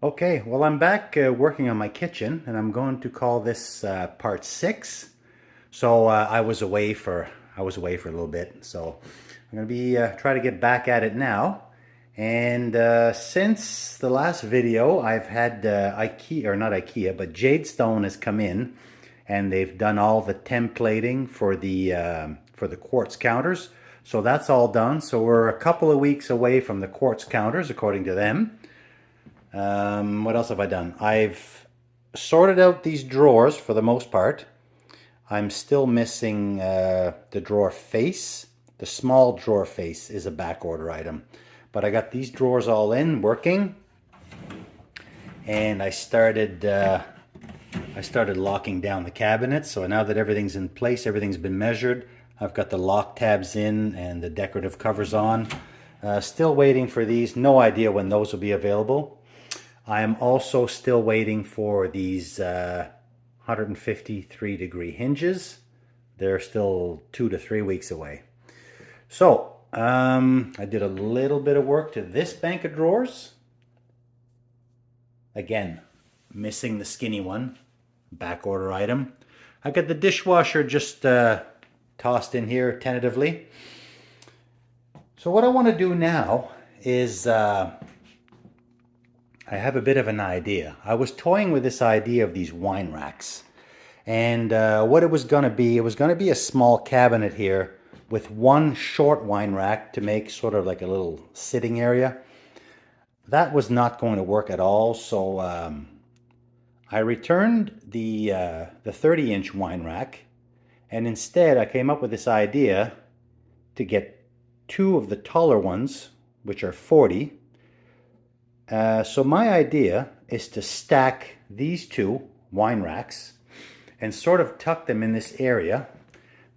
Okay, well, I'm back working on my kitchen, and I'm going to call this part 6. So I was away for a little bit, so I'm going to be try to get back at it now. And since the last video, I've had IKEA, or not IKEA, but Jadestone has come in, and they've done all the templating for the quartz counters. So that's all done. So we're a couple of weeks away from the quartz counters, according to them. What else have I done? I've sorted out these drawers for the most part. I'm still missing the drawer face. The small drawer face is a back order item. But I got these drawers all in, working. And I started locking down the cabinets. So now that everything's in place, everything's been measured. I've got the lock tabs in and the decorative covers on. Still waiting for these. No idea when those will be available. I am also still waiting for these 153-degree hinges. They're still 2 to 3 weeks away. So I did a little bit of work to this bank of drawers. Again, missing the skinny one, back order item. I got the dishwasher just tossed in here tentatively. So what I want to do now is I have a bit of an idea. I was toying with this idea of these wine racks. And what it was going to be a small cabinet here with one short wine rack to make sort of like a little sitting area. That was not going to work at all, so I returned the 30-inch wine rack, and instead I came up with this idea to get 2 of the taller ones, which are 40. So my idea is to stack these 2 wine racks and sort of tuck them in this area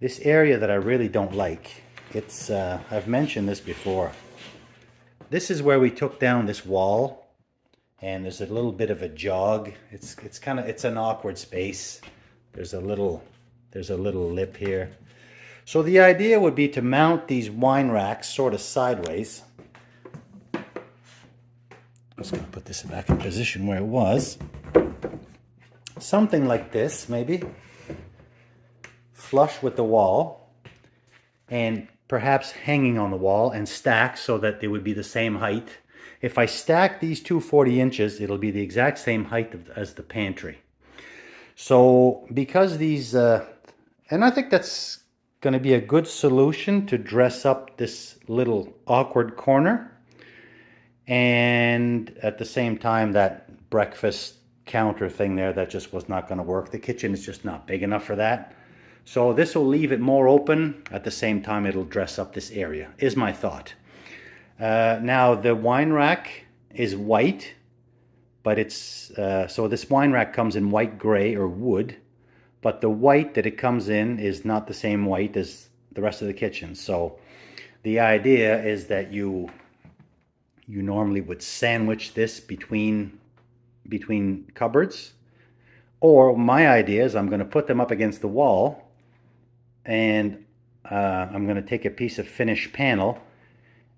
that I really don't like. It's I've mentioned this before. This is where we took down this wall, and there's a little bit of a jog. It's an awkward space. There's a little lip here. So the idea would be to mount these wine racks sort of sideways. I'm just going to put this back in position where it was. Something like this, maybe. Flush with the wall. And perhaps hanging on the wall and stacked so that they would be the same height. If I stack these 2 40 inches, it'll be the exact same height as the pantry. So because these, and I think that's going to be a good solution to dress up this little awkward corner. And at the same time, that breakfast counter thing there, that just was not going to work. The kitchen is just not big enough for that. So this will leave it more open. At the same time, it'll dress up this area, is my thought. Now, the wine rack is white, but it's, so this wine rack comes in white gray or wood, but the white that it comes in is not the same white as the rest of the kitchen. So the idea is that you normally would sandwich this between cupboards. Or my idea is I'm going to put them up against the wall, and I'm going to take a piece of finished panel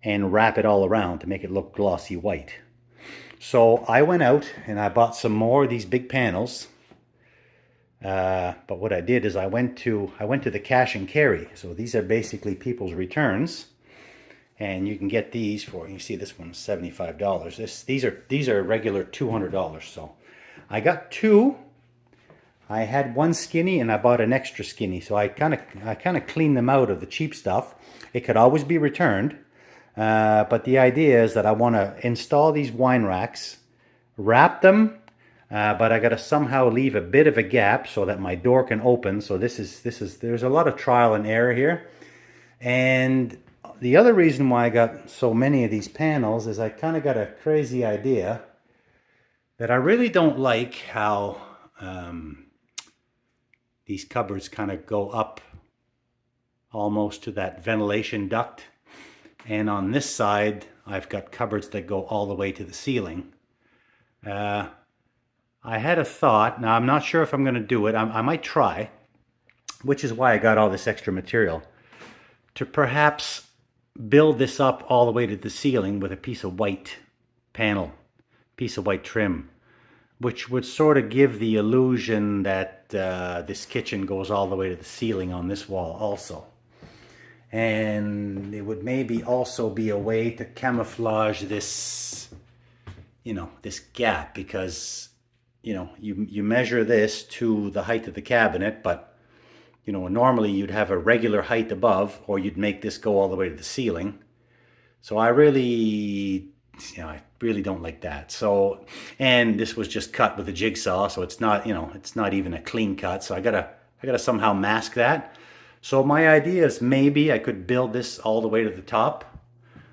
and wrap it all around to make it look glossy white. So I went out and I bought some more of these big panels. But what I did is I went to the cash and carry. So these are basically people's returns. And you can get these for, you see this one's $75. These are regular $200. So I got 2. I had one skinny and I bought an extra skinny. So I kind of cleaned them out of the cheap stuff. It could always be returned. But the idea is that I want to install these wine racks, wrap them, but I got to somehow leave a bit of a gap so that my door can open. So there's a lot of trial and error here. And the other reason why I got so many of these panels is I kind of got a crazy idea that I really don't like how these cupboards kind of go up almost to that ventilation duct. And on this side, I've got cupboards that go all the way to the ceiling. I had a thought. Now, I'm not sure if I'm going to do it. I might try, which is why I got all this extra material, to perhaps build this up all the way to the ceiling with a piece of white panel piece of white trim, which would sort of give the illusion that this kitchen goes all the way to the ceiling on this wall also. And it would maybe also be a way to camouflage this, this gap, because, you measure this to the height of the cabinet, but, normally you'd have a regular height above, or you'd make this go all the way to the ceiling. So I really don't like that. So, and this was just cut with a jigsaw, so it's not, it's not even a clean cut. So I gotta somehow mask that. So my idea is maybe I could build this all the way to the top.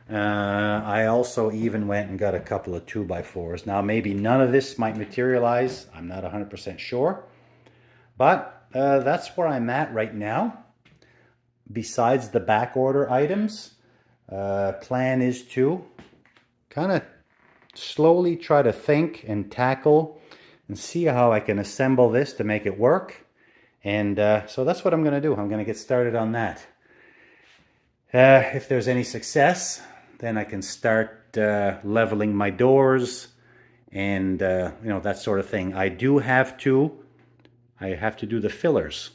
I also even went and got a couple of 2x4s. Now maybe none of this might materialize. I'm not 100% sure. But that's where I'm at right now. Besides the back order items, plan is to kind of slowly try to think and tackle and see how I can assemble this to make it work. And so that's what I'm going to do. I'm going to get started on that. If there's any success, then I can start leveling my doors and that sort of thing. I have to do the fillers,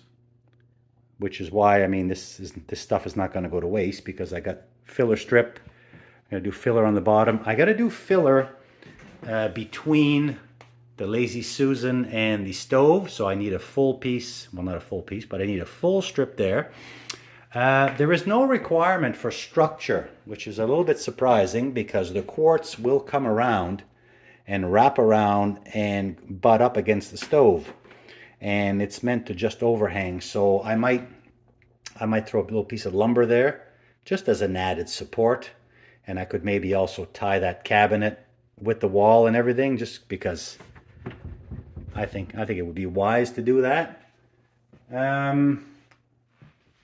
which is why, I mean, this stuff is not going to go to waste, because I got filler strip. I'm going to do filler on the bottom. I got to do filler between the Lazy Susan and the stove, so I need a full piece, well, not a full piece, but I need a full strip there. There is no requirement for structure, which is a little bit surprising, because the quartz will come around and wrap around and butt up against the stove, and it's meant to just overhang. So I might throw a little piece of lumber there just as an added support, and I could maybe also tie that cabinet with the wall and everything, just because I think it would be wise to do that. And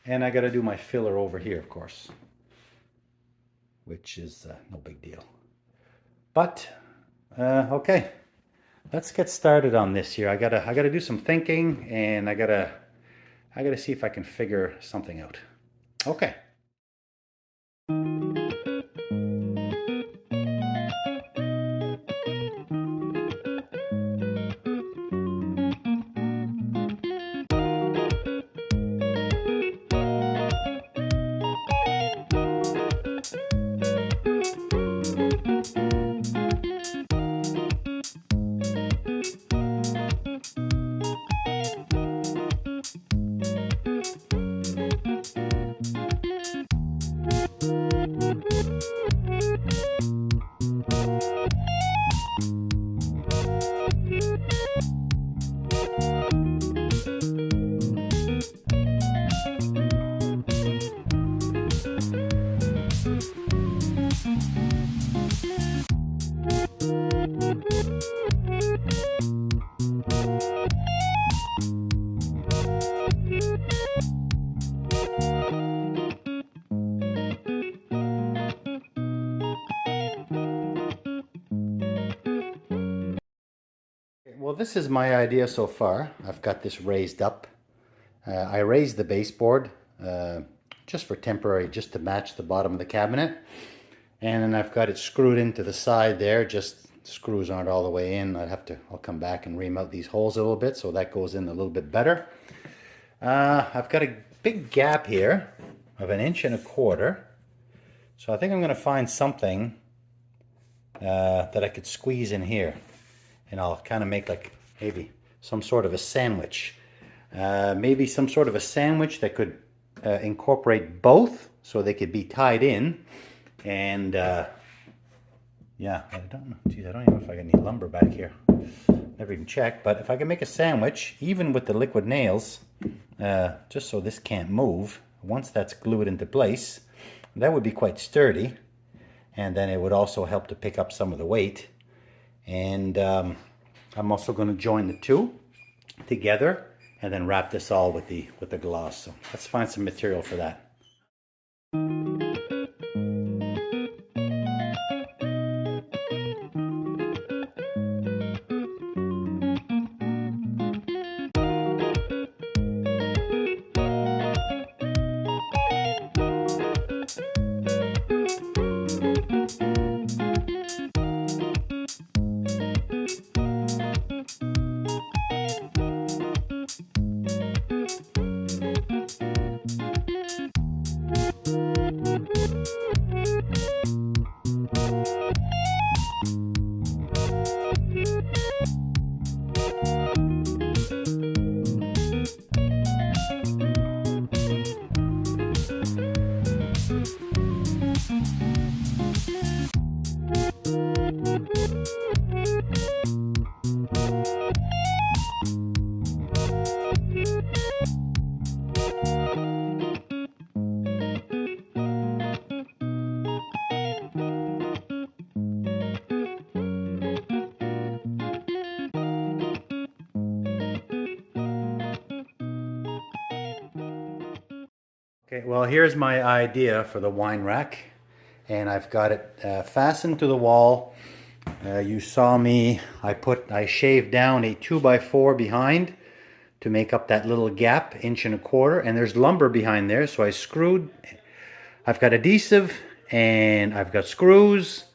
I got to do my filler over here, of course, which is no big deal. But okay, let's get started on this here. I gotta do some thinking, and I gotta see if I can figure something out. Okay. Well, this is my idea so far. I've got this raised up. I raised the baseboard just for temporary, just to match the bottom of the cabinet. And then I've got it screwed into the side there. Just screws aren't all the way in. I'll come back and remount these holes a little bit so that goes in a little bit better. I've got a big gap here of 1.25 inches. So I think I'm going to find something that I could squeeze in here. And I'll kind of make like maybe some sort of a sandwich. Maybe some sort of a sandwich that could incorporate both, so they could be tied in. And yeah, I don't know. Geez, I don't even know if I got any lumber back here. Never even checked. But if I can make a sandwich, even with the liquid nails, just so this can't move, once that's glued into place, that would be quite sturdy. And then it would also help to pick up some of the weight. And I'm also going to join the two together and then wrap this all with the gloss. So let's find some material for that. Okay, well, here's my idea for the wine rack, and I've got it fastened to the wall. You saw me, I shaved down a 2x4 behind to make up that little gap, 1.25 inches, and there's lumber behind there, so I've got adhesive and I've got screws,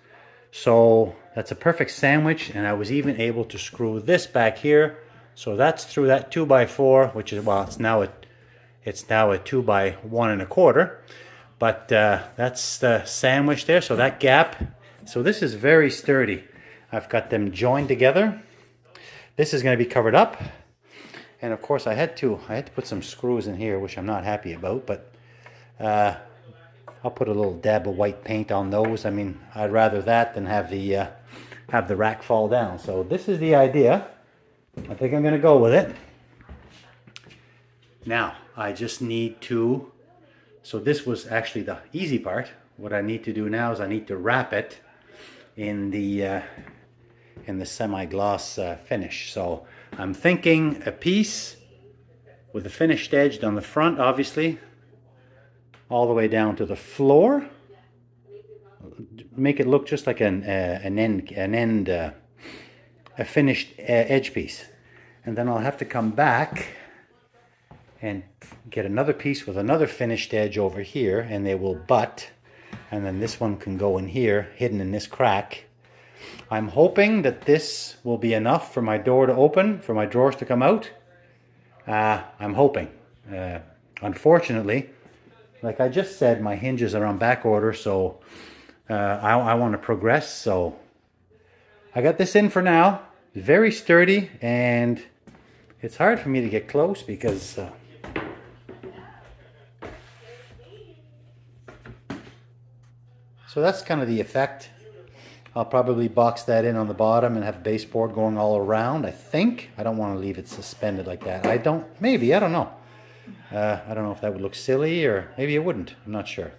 so that's a perfect sandwich. And I was even able to screw this back here, so that's through that 2x4, which is, well, it's now a 2x1.25, but that's the sandwich there, so that gap. So this is very sturdy. I've got them joined together. This is going to be covered up, and of course I had to put some screws in here, which I'm not happy about, but I'll put a little dab of white paint on those. I mean, I'd rather that than have the rack fall down. So this is the idea. I think I'm going to go with it. Now, I just need to, so this was actually the easy part. What I need to do now is I need to wrap it in the semi-gloss finish. So I'm thinking a piece with a finished edge on the front, obviously, all the way down to the floor. Make it look just like a finished edge piece. And then I'll have to come back and get another piece with another finished edge over here, and they will butt, and then this one can go in here, hidden in this crack. I'm hoping that this will be enough for my door to open, for my drawers to come out. I'm hoping. Unfortunately, like I just said, my hinges are on back order, so I want to progress, so I got this in for now. Very sturdy, and it's hard for me to get close because so that's kind of the effect. I'll probably box that in on the bottom and have baseboard going all around, I think. I don't want to leave it suspended like that. I don't know. I don't know if that would look silly, or maybe it wouldn't. I'm not sure.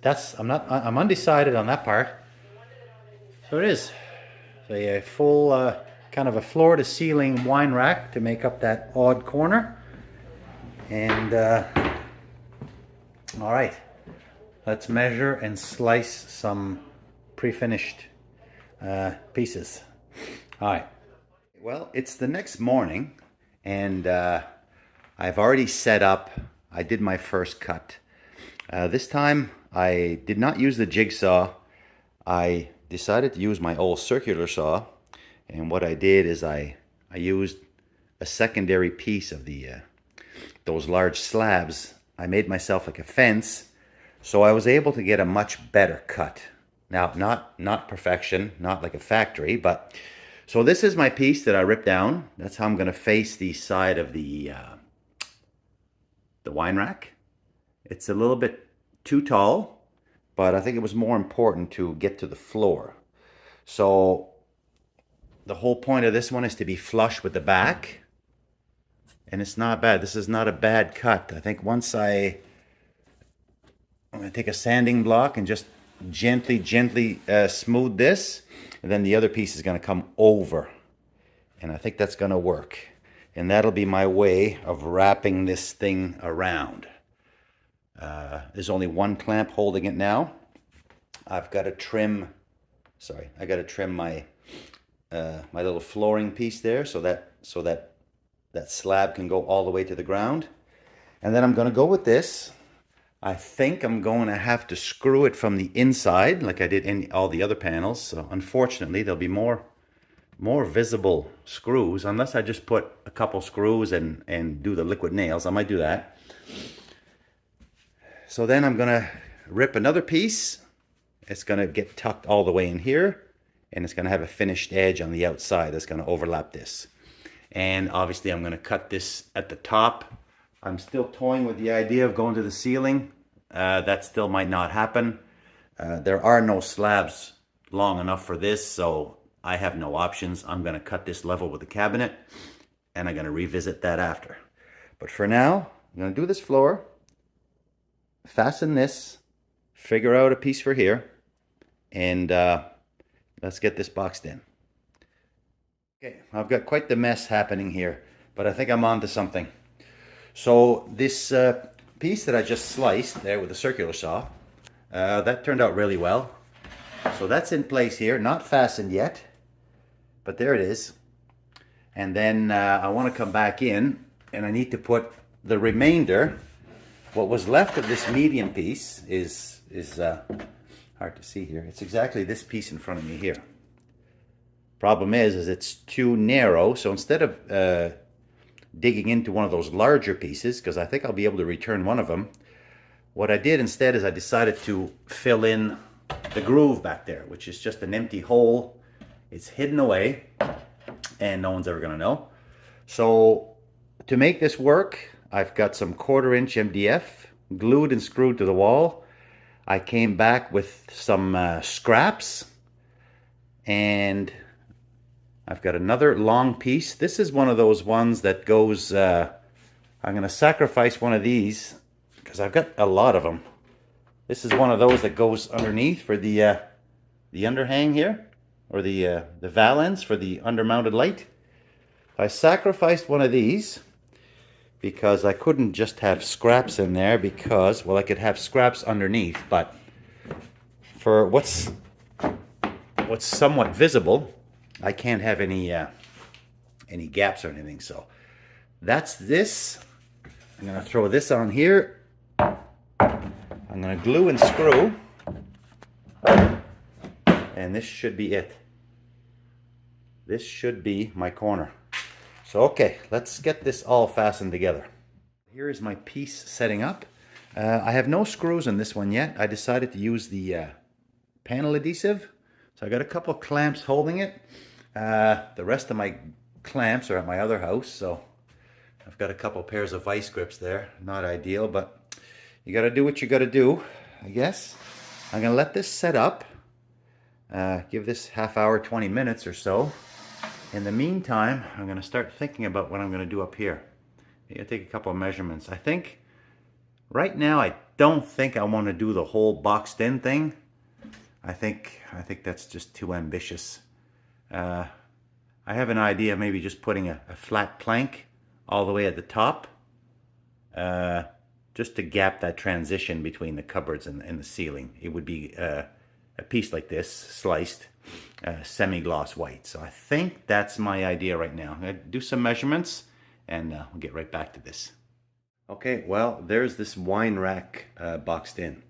I'm undecided on that part. So it is a full kind of a floor to ceiling wine rack to make up that odd corner. And all right, let's measure and slice some pre-finished pieces. All right. Well, it's the next morning, and I've already set up. I did my first cut. This time I did not use the jigsaw. I decided to use my old circular saw, and what I did is I used a secondary piece of those large slabs. I made myself like a fence, so I was able to get a much better cut. Now, not perfection, not like a factory, but so this is my piece that I ripped down. That's how I'm going to face the side of the wine rack. It's a little bit too tall, but I think it was more important to get to the floor. So the whole point of this one is to be flush with the back, and it's not bad. This is not a bad cut. I think once I'm going to take a sanding block and just gently smooth this, and then the other piece is going to come over, and I think that's going to work, and that'll be my way of wrapping this thing around. There's only one clamp holding it now. I've got to trim my my little flooring piece there, so that slab can go all the way to the ground. And then I'm going to go with this. I think I'm going to have to screw it from the inside like I did in all the other panels. So unfortunately, there'll be more visible screws, unless I just put a couple screws and do the liquid nails. I might do that. So then I'm going to rip another piece. It's going to get tucked all the way in here, and it's going to have a finished edge on the outside that's going to overlap this. And obviously I'm going to cut this at the top. I'm still toying with the idea of going to the ceiling. That still might not happen. There are no slabs long enough for this, so I have no options. I'm going to cut this level with the cabinet, and I'm going to revisit that after. But for now, I'm going to do this floor, fasten this, figure out a piece for here, and let's get this boxed in. Okay, I've got quite the mess happening here, but I think I'm on to something. So this piece that I just sliced there with a circular saw, that turned out really well. So that's in place here, not fastened yet, but there it is. And then I want to come back in and I need to put the remainder. What was left of this medium piece is hard to see here. It's exactly this piece in front of me here. Problem is it's too narrow, so instead of digging into one of those larger pieces, because I think I'll be able to return one of them, what I did instead is I decided to fill in the groove back there, which is just an empty hole. It's hidden away and no one's ever going to know. So to make this work, I've got some 1/4-inch MDF glued and screwed to the wall. I came back with some scraps, and I've got another long piece. This is one of those ones that goes, I'm going to sacrifice one of these because I've got a lot of them. This is one of those that goes underneath for the underhang here, or the valance for the undermounted light. I sacrificed one of these because I couldn't just have scraps in there because, well, I could have scraps underneath, but for what's somewhat visible, I can't have any gaps or anything. So that's this. I'm gonna throw this on here. I'm gonna glue and screw, and this should be it. This should be my corner. So okay, let's get this all fastened together. Here is my piece setting up. I have no screws in this one yet. I decided to use the panel adhesive. So I got a couple clamps holding it. The rest of my clamps are at my other house, so I've got a couple pairs of vice grips there. Not ideal, but you got to do what you got to do, I guess. I'm going to let this set up. Give this half hour, 20 minutes or so. In the meantime, I'm going to start thinking about what I'm going to do up here. I'm going to take a couple of measurements. I think right now I don't think I want to do the whole boxed in thing. I think that's just too ambitious. I have an idea of maybe just putting a flat plank all the way at the top, just to gap that transition between the cupboards and the ceiling. It would be a piece like this, sliced, semi-gloss white. So I think that's my idea right now. I'm going to do some measurements and we'll get right back to this. Okay, well, there's this wine rack boxed in.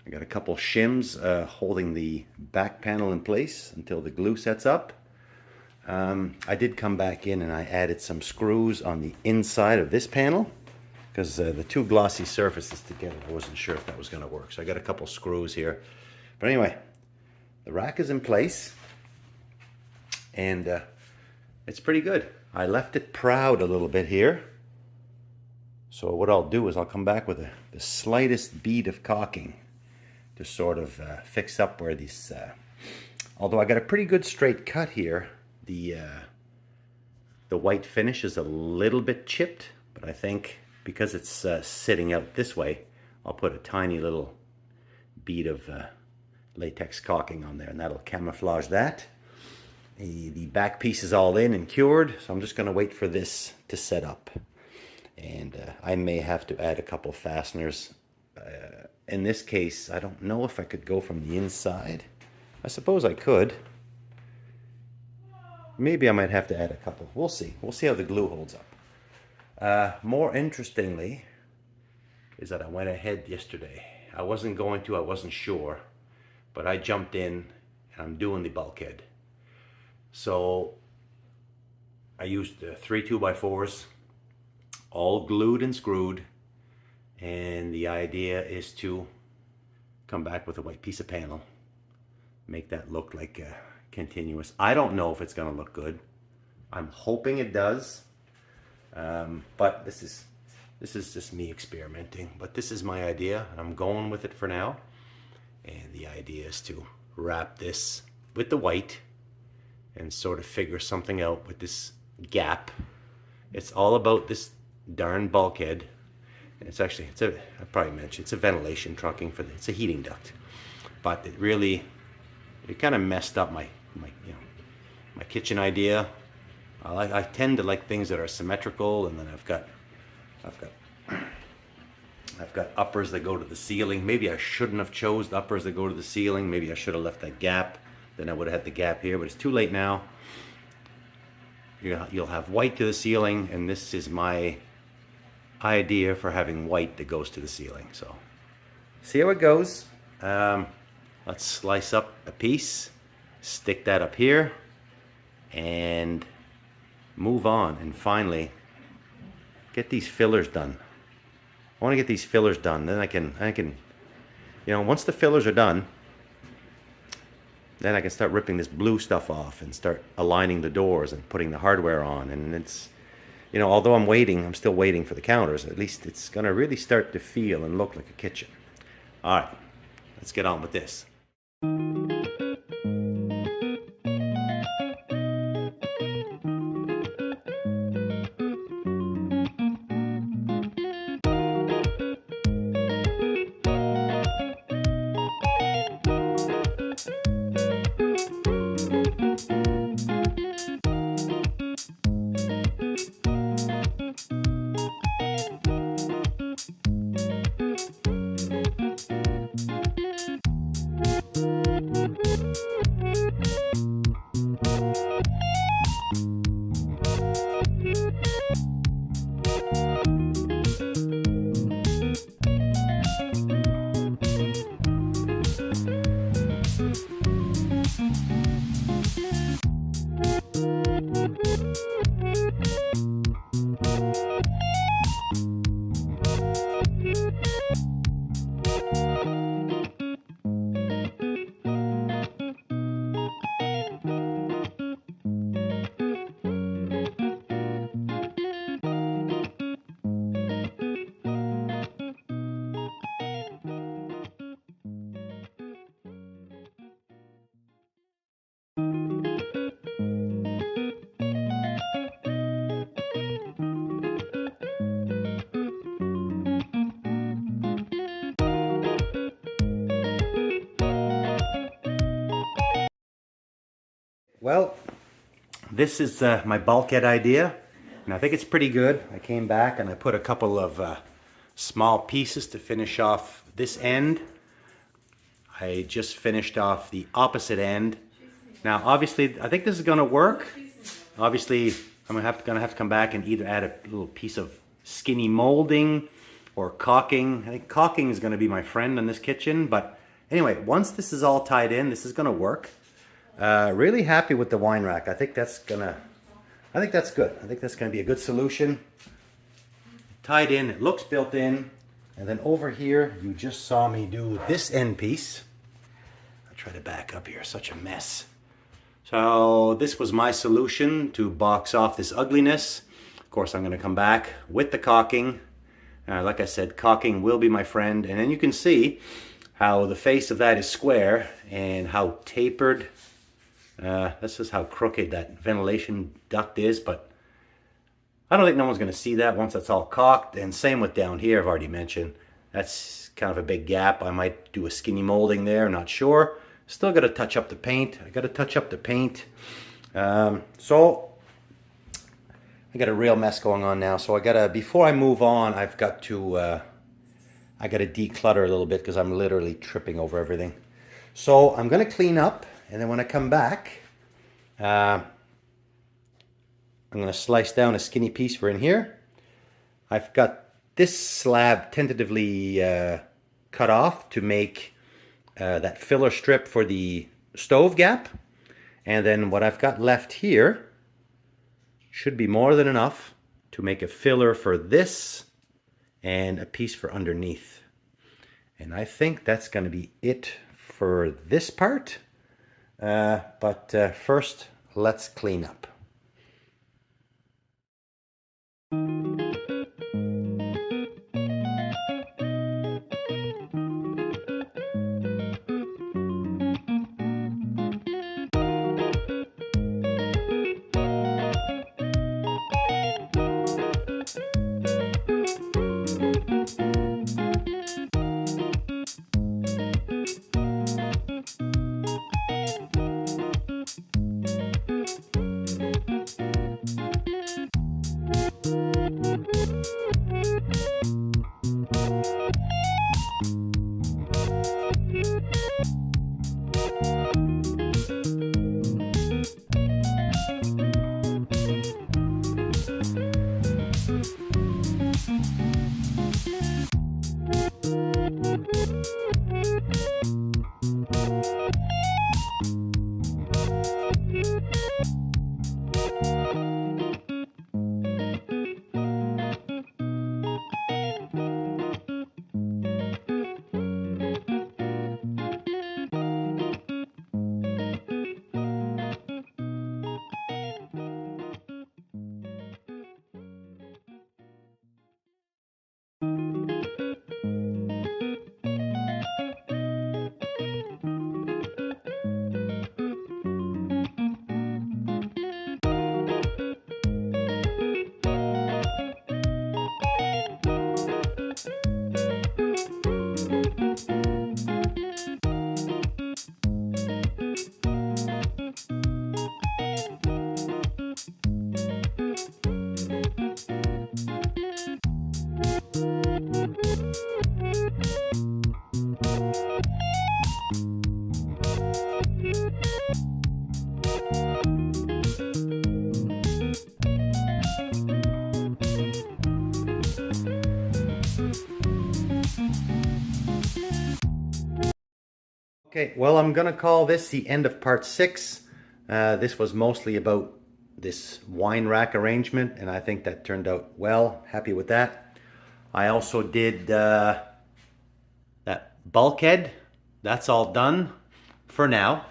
I got a couple shims holding the back panel in place until the glue sets up. I did come back in and I added some screws on the inside of this panel because the two glossy surfaces together, I wasn't sure if that was going to work. So I got a couple screws here. But anyway, the rack is in place and it's pretty good. I left it proud a little bit here. So what I'll do is I'll come back with the slightest bead of caulking to sort of fix up where these, although I got a pretty good straight cut here, the white finish is a little bit chipped, but I think because it's sitting out this way, I'll put a tiny little bead of latex caulking on there, and that'll camouflage that. The back piece is all in and cured, so I'm just going to wait for this to set up. And I may have to add a couple fasteners. In this case, I don't know if I could go from the inside. I suppose I could. Maybe I might have to add a couple. We'll see. We'll see how the glue holds up. More interestingly is that I went ahead yesterday. I wasn't going to, I wasn't sure, but I jumped in and I'm doing the bulkhead. So I used 3 2x4s, all glued and screwed, and the idea is to come back with a white piece of panel, make that look like continuous. I don't know if it's going to look good. I'm hoping it does, but this is just me experimenting. But this is my idea. I'm going with it for now, and the idea is to wrap this with the white and sort of figure something out with this gap. It's all about this darn bulkhead. And it's actually, I probably mentioned, it's a ventilation trunking for it's a heating duct. But it kind of messed up my kitchen idea. I tend to like things that are symmetrical, and then I've got I've got uppers that go to the ceiling. Maybe I shouldn't have chose uppers that go to the ceiling. Maybe I should have left that gap. Then I would have had the gap here, but it's too late now. You'll have white to the ceiling, and this is my idea for having white that goes to the ceiling. So see how it goes. Let's slice up a piece, stick that up here, and move on, and finally get these fillers done. I want to get these fillers done. Then I can, you know, once the fillers are done, then I can start ripping this blue stuff off and start aligning the doors and putting the hardware on. And it's, you know, although I'm still waiting for the counters, at least it's going to really start to feel and look like a kitchen. All right, let's get on with this. Well, this is my bulkhead idea, and I think it's pretty good. I came back and I put a couple of small pieces to finish off this end. I just finished off the opposite end. Now, obviously, I think this is going to work. Obviously, I'm gonna have to come back and either add a little piece of skinny molding or caulking. I think caulking is going to be my friend in this kitchen. But anyway, once this is all tied in, this is going to work. Really happy with the wine rack. I think that's good. I think that's gonna be a good solution. Tied in, it looks built in. And then over here, you just saw me do this end piece. I'll try to back up here, such a mess. So this was my solution to box off this ugliness. Of course, I'm gonna come back with the caulking. Like I said, caulking will be my friend. And then you can see how the face of that is square and how tapered. This is how crooked that ventilation duct is, but I don't think no one's going to see that once that's all caulked. And same with down here, I've already mentioned. That's kind of a big gap. I might do a skinny molding there, not sure. Still got to touch up the paint. I got to touch up the paint. So I got a real mess going on now. So I got to, before I move on, I got to declutter a little bit because I'm literally tripping over everything. So I'm going to clean up. And then when I come back, I'm going to slice down a skinny piece for in here. I've got this slab tentatively cut off to make that filler strip for the stove gap. And then what I've got left here should be more than enough to make a filler for this and a piece for underneath. And I think that's going to be it for this part. But first, let's clean up. Okay, well, I'm gonna call this the end of part 6. This was mostly about this wine rack arrangement, and I think that turned out well. Happy with that. I also did that bulkhead. That's all done for now.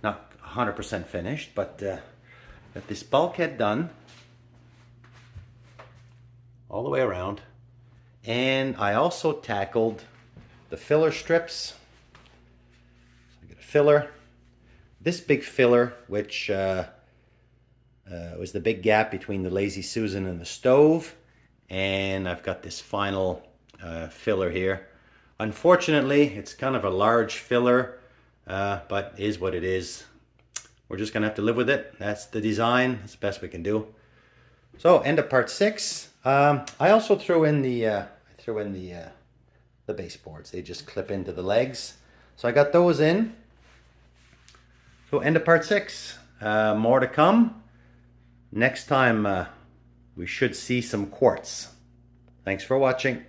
Not 100% finished, but got this bulkhead done all the way around. And I also tackled the filler strips. So I got a filler. This big filler, which was the big gap between the Lazy Susan and the stove. And I've got this final filler here. Unfortunately, it's kind of a large filler, but it is what it is. We're just gonna have to live with it. That's the design. That's the best we can do. So, end of part 6. I also threw in the baseboards. They just clip into the legs. So I got those in. So end of part 6. More to come. Next time we should see some quartz. Thanks for watching.